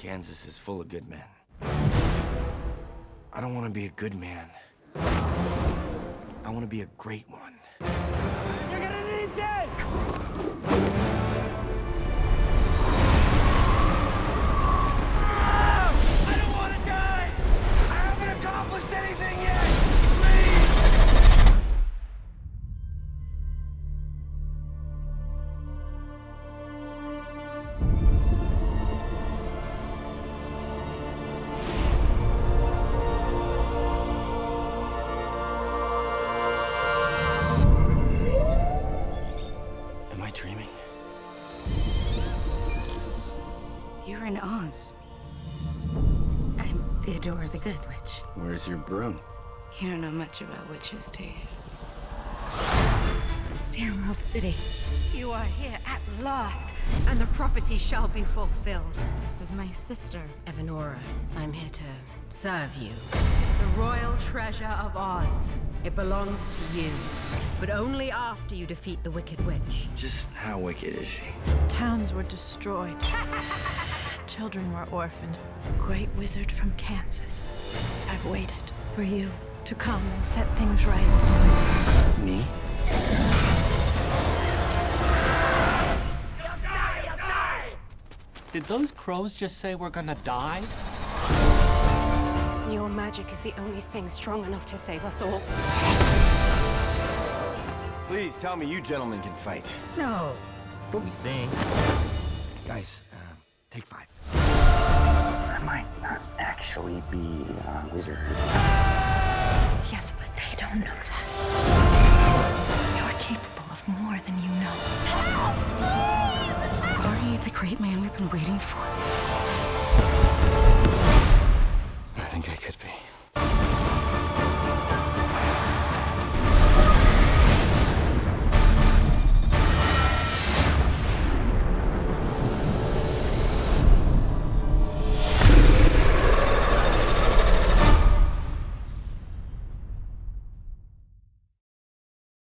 Kansas is full of good men. I don't want to be a good man. I want to be a great one. You're gonna need this! I don't want to die! I haven't accomplished anything yet! Please! Am I dreaming? You're in Oz. I'm Theodora the Good Witch. Where's your broom? You don't know much about witches, do you? It's the Emerald City. You are here at last, and the prophecy shall be fulfilled. This is my sister. Evanora, I'm here to serve you. The royal treasure of Oz. It belongs to you, but only after you defeat the Wicked Witch. Just how wicked is she? Towns were destroyed. Children were orphaned. Great wizard from Kansas. I've waited for you to come and set things right. Me? Did those crows just say we're gonna die? Your magic is the only thing strong enough to save us all. Please tell me you gentlemen can fight. No, but we sing. Guys, take 5. I might not actually be a wizard. Yes, but they don't know that. You're capable of more than you know. Are you the great man we've been waiting for? I think I could be.